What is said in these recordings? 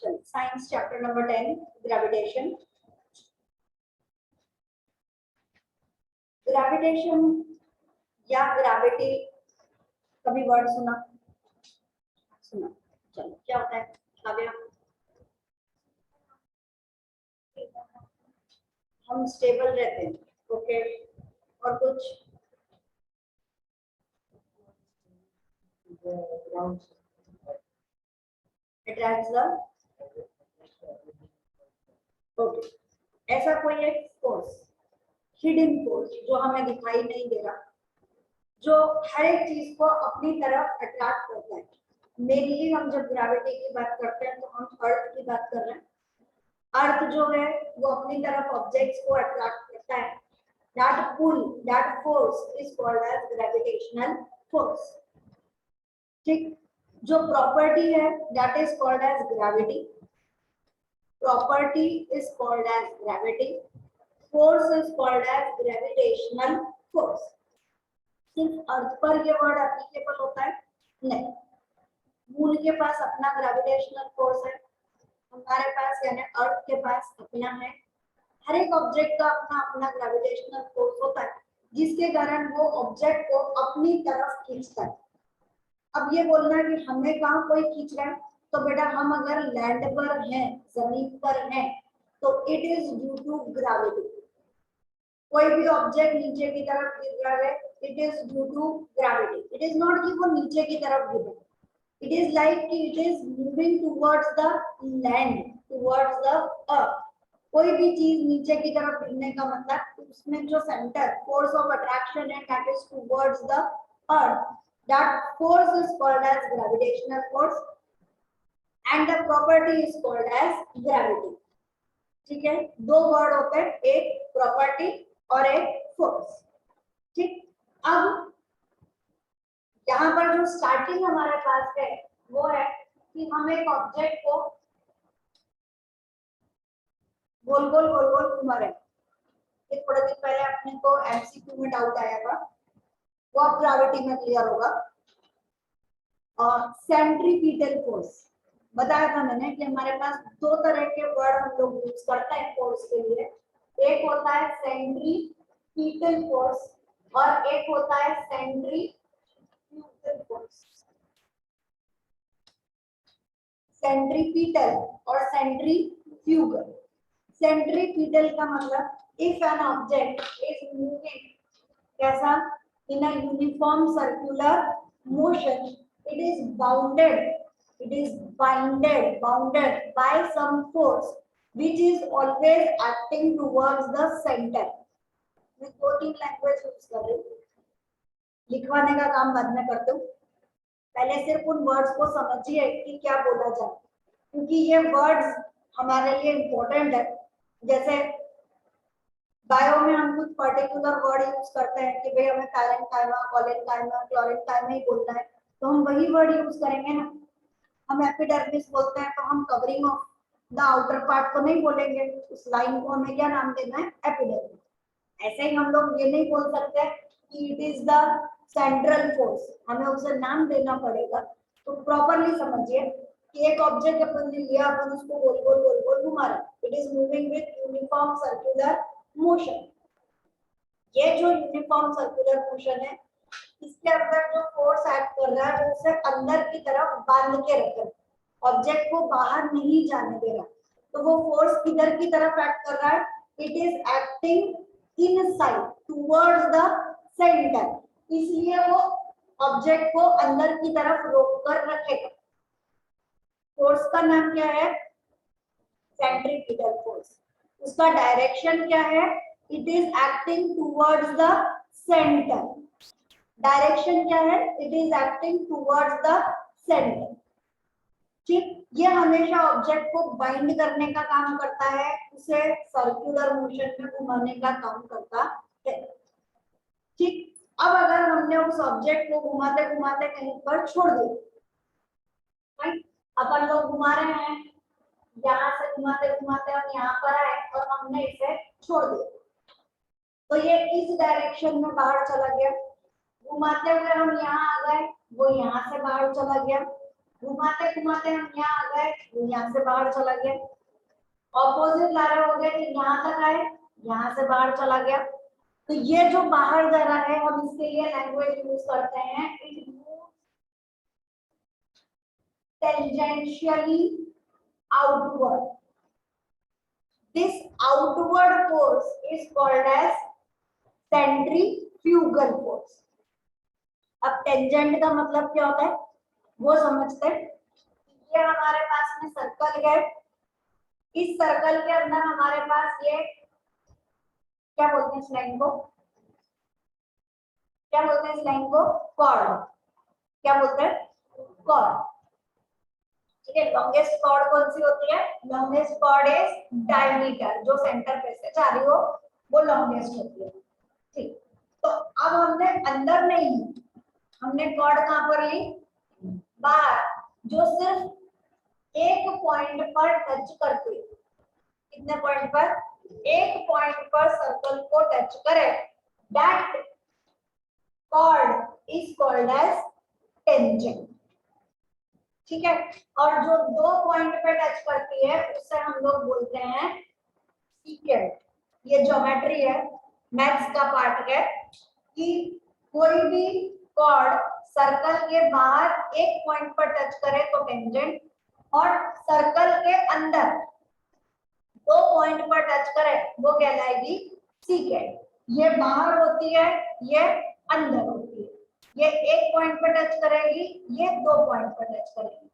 Science chapter number 10 gravitation. Gravitation या gravity कभी word सुना? चलो क्या होता है? काव्या, हम स्टेबल रहते हैं, ओके। और कुछ अट्रैक्ट्स द, ओके। ऐसा कोई एक फोर्स, हिडन फोर्स जो हमें दिखाई नहीं दे रहा, जो हर एक चीज को अपनी तरफ अट्रैक्ट करता है। मेनली हम जब ग्रेविटी की बात करते हैं तो हम अर्थ की बात कर रहे हैं। अर्थ जो है वो अपनी तरफ ऑब्जेक्ट्स को अट्रैक्ट करता है। That pull, that force is called as gravitational force. ठीक, जो प्रॉपर्टी है that is called as gravity. Property is called as gravity. Force is called as gravitational force. सिर्फ अर्थ पर ये वर्ड एप्लीकेबल होता है? नहीं, मून के पास अपना ग्रेविटेशनल फोर्स है, हमारे पास यानी अर्थ के पास अपना है। हर एक ऑब्जेक्ट का अपना अपना ग्रेविटेशनल फोर्स होता है जिसके कारण वो ऑब्जेक्ट को अपनी तरफ खींचता है। अब ये बोलना है कि हमें कहाँ कोई खींच रहा है, तो बेटा हम अगर लैंड पर हैं, जमीन पर हैं, तो it is due to gravity. कोई भी ऑब्जेक्ट नीचे की तरफ गिर रहा है, it is due to gravity. It is not कि वो नीचे की तरफ गिर रहा है, इट इज लाइक कि it is moving towards the land, towards the earth. कोई भी चीज नीचे की तरफ गिरने का मतलब उसमें जो सेंटर फोर्स ऑफ अट्रैक्शन है that is towards the earth, that force is called as gravitational force and the property is called as gravity. ठीक है, दो वर्ड होते हैं, एक प्रॉपर्टी और एक फोर्स। ठीक, अब यहाँ पर जो स्टार्टिंग हमारे पास है वो है कि हम एक ऑब्जेक्ट को गोल गोल गोल गोल घुमा रहे हैं। ये थोड़े दिन पहले अपने को एमसीक्यू में डाउट आया था, वो अब ग्रेविटी में क्लियर होगा। और सेंट्रीपिटल फोर्स बताया था मैंने कि हमारे पास दो तरह के वर्ड हम लोग यूज करते हैं फोर्स के लिए। एक होता है सेंट्रीपिटल फोर्स और एक होता है सेंट्रीफ्यूगल फोर्स। सेंट्रीपिटल और सेंट्रीफ्यूगल। सेंट्रीपिटल का मतलब if an object is moving कैसा, in a uniform circular motion, it is bounded by some force which is always acting towards the center. मैं दो तीन लैंग्वेज यूज कर रही हूँ, लिखवाने का काम बाद में करते हूँ। पहले सिर्फ उन वर्ड्स को समझिए कि क्या बोला जाए, क्योंकि ये वर्ड्स हमारे लिए इम्पोर्टेंट है। जैसे बायो में हम कुछ पर्टिकुलर वर्ड यूज करते हैं कि भाई हमें पैरेंकाइमा, कोलेनकाइमा, क्लोरेनकाइमा ही बोलना है, तो हम वही वर्ड यूज करेंगे ना। हम एपिडर्मिस बोलते हैं तो हम covering of the outer part को नहीं बोलेंगे, उस लाइन को हमें क्या नाम देना है, एपिडर्मिस। ऐसे ही हम लोग ये नहीं बोल सकते कि it is the central force, हमें उसे नाम देना पड़ेगा। तो प्रॉपरली समझिए कि एक ऑब्जेक्ट अपन ने लिया, अपन उसको गोल गोल गोल गोल घुमा रहे हैं, it is moving with uniform circular motion. ये जो यूनिफॉर्म सर्कुलर मोशन है, इसके अंदर जो फोर्स एक्ट कर रहा है वो उसे अंदर की तरफ बांध के रख रहा है, ऑब्जेक्ट को बाहर नहीं जाने दे रहा। तो वो फोर्स किधर की तरफ एक्ट कर रहा है, it is acting inside towards the centre, इसलिए वो ऑब्जेक्ट को अंदर की तरफ रोक कर रखेगा। फोर्स का नाम क्या है, सेंट्रीपिटल फोर्स। उसका डायरेक्शन क्या है, it is acting towards the centre. Direction क्या है, it is acting towards the centre. ठीक, ये हमेशा ऑब्जेक्ट को बाइंड करने का काम करता है, उसे सर्कुलर मोशन में घुमाने का काम करता है। ठीक, अब अगर हमने उस ऑब्जेक्ट को घुमाते घुमाते कहीं पर छोड़ दिया, राइट, अपन लोग घुमा रहे हैं, यहाँ से घुमाते घुमाते हम यहाँ पर आए और हमने इसे छोड़ दिया, तो ये इस डायरेक्शन में बाहर चला गया। घुमाते हुए हम यहाँ आ गए, वो यहाँ से बाहर चला गया। घुमाते घुमाते हम यहाँ आ गए, यहाँ से बाहर चला गया। ऑपोजिट ला रहे हो गए कि यहाँ तक आए, यहाँ से बाहर चला गया। तो ये जो बाहर जा रहा है हम इसके लिए लैंग्वेज यूज करते हैं, it moves tangentially outward. This outward force is called as centrifugal force. अब टेंजेंट का मतलब क्या होता है वो समझते हैं। ये हमारे पास में सर्कल है, इस सर्कल के अंदर हमारे पास ये क्या बोलते हैं इस लाइन को, क्या बोलते हैं इस लाइन को, कॉर्ड। क्या बोलते हैं, कॉर्ड। ठीक है, लॉन्गेस्ट कॉर्ड कौन सी होती है, लॉन्गेस्ट कॉर्ड इज डायमीटर, जो सेंटर पे से जा रही हो वो लॉन्गेस्ट होती है। ठीक, तो अब हमने अंदर नहीं, हमने कॉर्ड कहां पर ली, बाहर, जो सिर्फ एक पॉइंट पर टच करती है। कितने पॉइंट पर, एक पॉइंट पर सर्कल को टच करे, that chord is called as tangent. ठीक है, और जो दो पॉइंट पे टच करती है उससे हम लोग बोलते हैं सीकेंट। ये ज्योमेट्री है, मैथ्स का पार्ट है कि कोई भी कॉर्ड सर्कल के बाहर एक पॉइंट पर टच करे तो टेंजेंट, और सर्कल के अंदर दो पॉइंट पर टच करे वो कहलाएगी सीकेंट। ये बाहर होती है, ये अंदर होती है। ये एक पॉइंट पर टच करेगी, ये दो पॉइंट पर टच करेगी।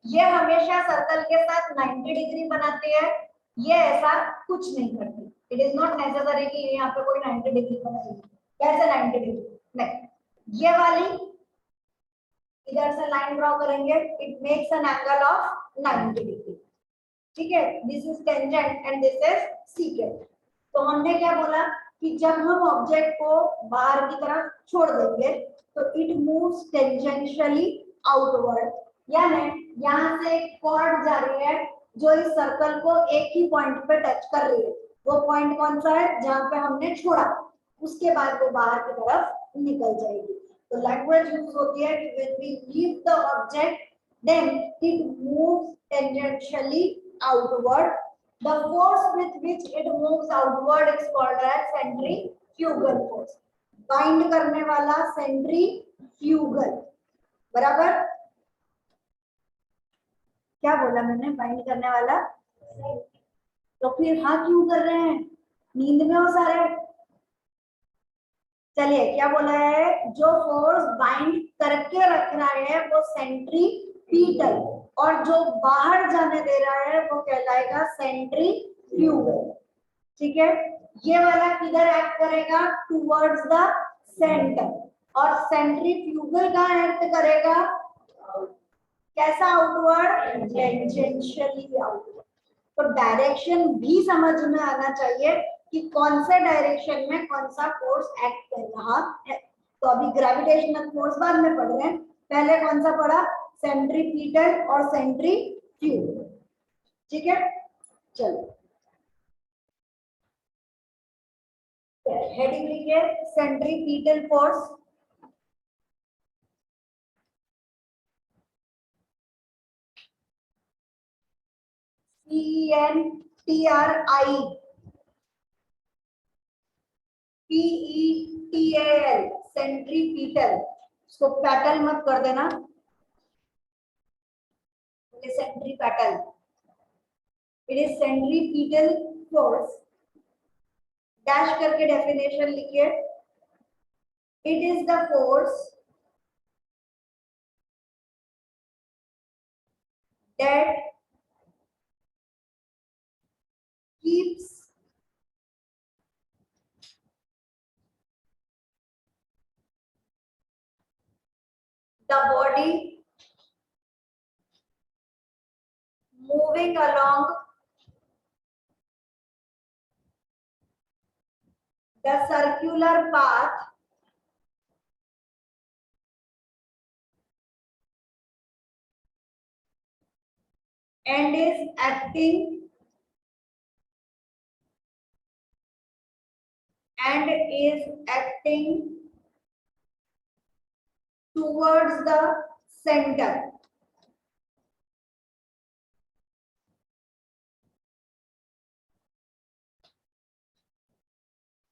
ये हमेशा सर्कल के साथ 90 डिग्री बनाती है, ये ऐसा कुछ नहीं करती। इट इज नॉट नेसेसरी कि यहाँ पे कोई 90 डिग्री बनाएगी। कैसे 90 डिग्री नहीं, ये वाली इधर से लाइन ड्रॉ करेंगे, it makes an angle of 90 degree. ठीक है, this is tangent and this is secant. तो हमने क्या बोला कि जब हम ऑब्जेक्ट को बाहर की तरफ छोड़ देंगे तो इट मूव्स टेंजेंशियली आउटवर्ड, यानी यहाँ से एक कॉर्ड जा रही है जो इस सर्कल को एक ही पॉइंट पे टच कर रही है। वो पॉइंट कौन सा है, जहाँ पे हमने छोड़ा, उसके बाद वो बाहर की तरफ निकल जाएगी। तो लैंग्वेज यूज होती है कि when we leave the object then it moves tangentially outward. The force with which it moves outward is called as centrifugal force. Bind करने वाला centrifugal, बराबर। क्या बोला मैंने, बाइंड करने वाला, तो फिर हाँ क्यों कर रहे हैं, नींद में हो सारे। चलिए क्या बोला है, जो फोर्स बाइंड करके रख रहा है वो सेंट्रीपीटल, और जो बाहर जाने दे रहा है वो कहलाएगा सेंट्रीफ्यूगल। ठीक है, ये वाला किधर एक्ट करेगा, टुवर्ड्स द सेंटर, और सेंट्रीफ्यूगल का एक्ट करेगा कैसा, आउटवर्ड, टेंजेंशियली आउटवर्ड। तो डायरेक्शन भी समझ में आना चाहिए कि कौन से डायरेक्शन में कौन सा फोर्स एक्ट कर रहा है। तो अभी ग्रेविटेशनल फोर्स बाद में पढ़ रहे हैं, पहले कौन सा पढ़ा, सेंट्रीपीटल और सेंट्रीफ्यूगल। ठीक है, चलो हेडिंग लिखिए, centripetal force. CENTRI PETAL centripetal, इसको पैटल मत कर देना, centripetal. It is centripetal force, dash करके डेफिनेशन लिखिए, it is the force that keeps the body moving along the circular path and is acting towards the center.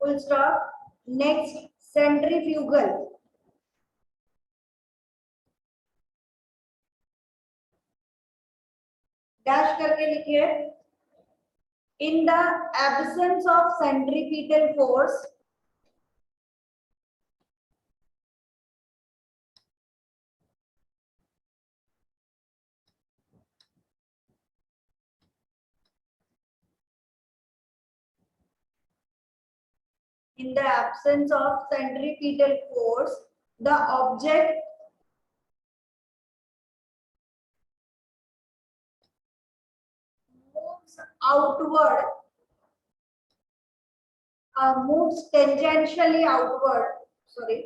Full stop. Next centrifugal. Dash करके लिखिए. In the absence of centripetal force, in the absence of centripetal force, the object moves outward, moves tangentially outward, sorry,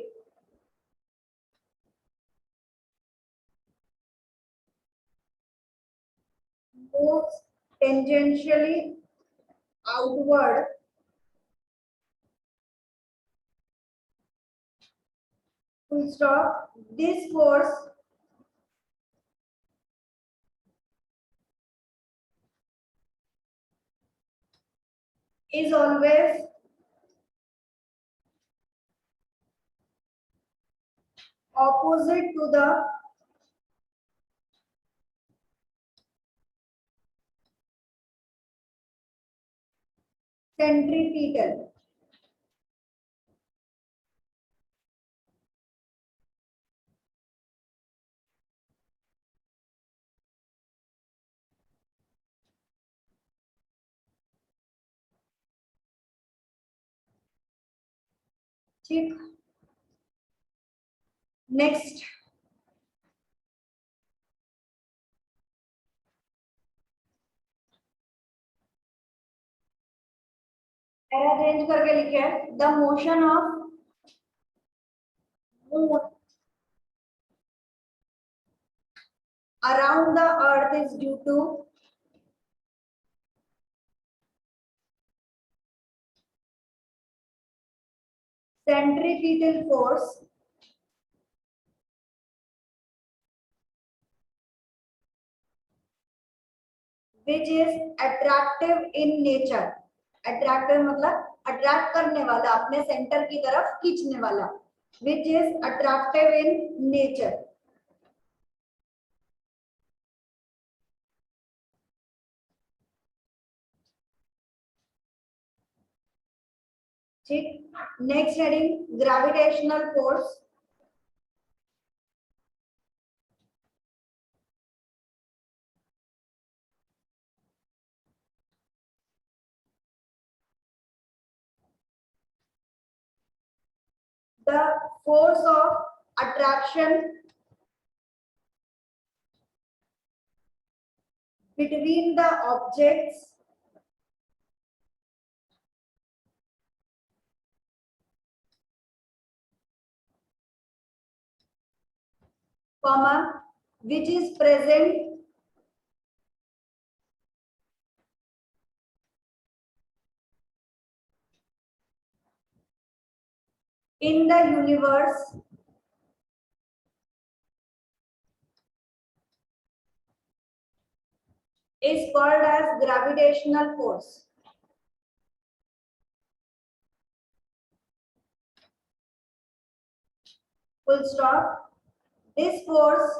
moves tangentially outward full stop. This force is always opposite to the centripetal. ठीक. Next, arrange करके लिखे. The motion of moon around the earth is due to centripetal force which is attractive in nature. Attractive मतलब attract करने वाला, अपने centre की तरफ खींचने वाला. Which is attractive in nature. ठीक. Next heading, gravitational force. The force of attraction between the objects comma which is present in the universe is called as gravitational force. Full stop. This force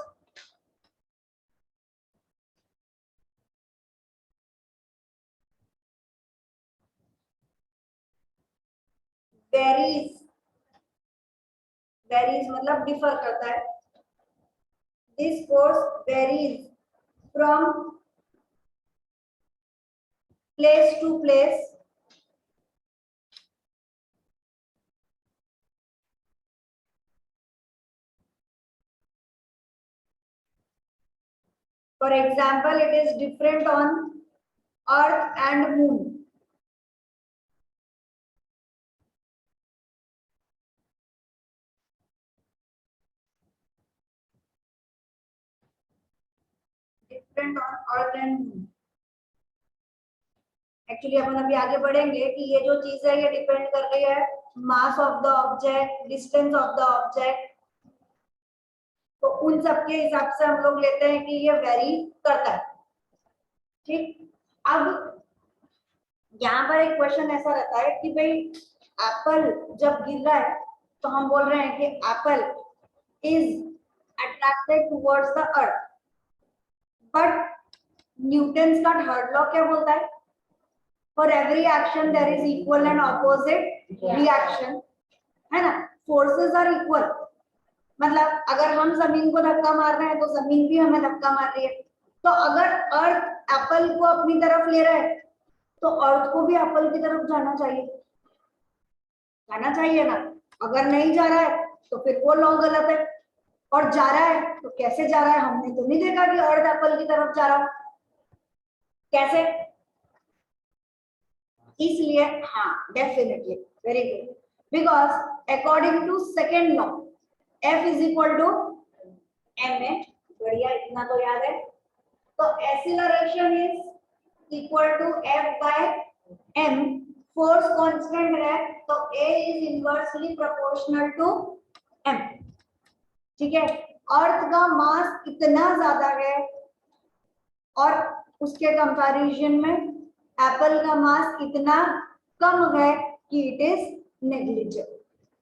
varies. Varies मतलब differ करता है. This force varies from place to place for example it is different on earth and moon. Different on earth and moon. Actually अपन अभी आगे बढ़ेंगे कि ये जो चीज है ये डिपेंड कर रही है mass of the object, distance of the object. तो उन सब के हिसाब से हम लोग लेते हैं कि ये वेरी करता है. ठीक. अब यहाँ पर एक क्वेश्चन ऐसा रहता है कि भाई एप्पल जब गिर रहा है तो हम बोल रहे हैं कि apple is attracted towards the earth, but Newton's का थर्ड लॉ क्या बोलता है? For every action there is equal and opposite reaction, है ना? फोर्सेस आर इक्वल, मतलब अगर हम जमीन को धक्का मार रहे हैं तो जमीन भी हमें धक्का मार रही है। तो अगर अर्थ एप्पल को अपनी तरफ ले रहा है तो अर्थ को भी एप्पल की तरफ जाना चाहिए, जाना चाहिए ना। अगर नहीं जा रहा है तो फिर वो लॉ गलत है, और जा रहा है तो कैसे जा रहा है? हमने तो नहीं देखा कि अर्थ एप्पल की तरफ जा रहा, कैसे? इसलिए हाँ, definitely, very good, because according to second law F is equal to ma, बढ़िया, इतना तो याद है। तो acceleration is equal to F by m, force constant है तो A is inversely proportional to m, ठीक है। अर्थ का मास इतना ज्यादा है और उसके कंपैरिजन में एप्पल का मास इतना कम है कि इट इज नेग्लिजिबल।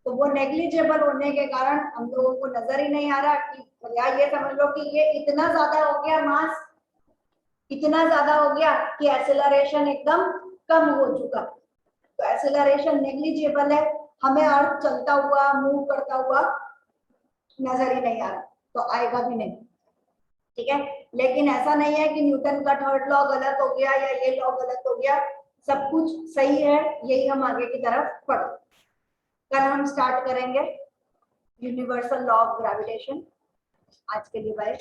तो वो नेग्लिजिबल होने के कारण हम लोगों को नजर ही नहीं आ रहा कि, या ये समझ लो कि ये इतना ज्यादा हो गया, मास इतना ज्यादा हो गया कि एक्सेलरेशन एकदम कम हो चुका। तो एक्सेलरेशन नेग्लिजिबल है, हमें अर्थ चलता हुआ मूव करता हुआ नजर ही नहीं आ रहा, तो आएगा भी नहीं, ठीक है। लेकिन ऐसा नहीं है कि न्यूटन का थर्ड लॉ गलत हो गया या ये लॉ गलत हो गया, सब कुछ सही है, यही हम आगे की तरफ पढ़ो। कल हम स्टार्ट करेंगे यूनिवर्सल लॉ ऑफ ग्रेविटेशन। आज के लिए बाय।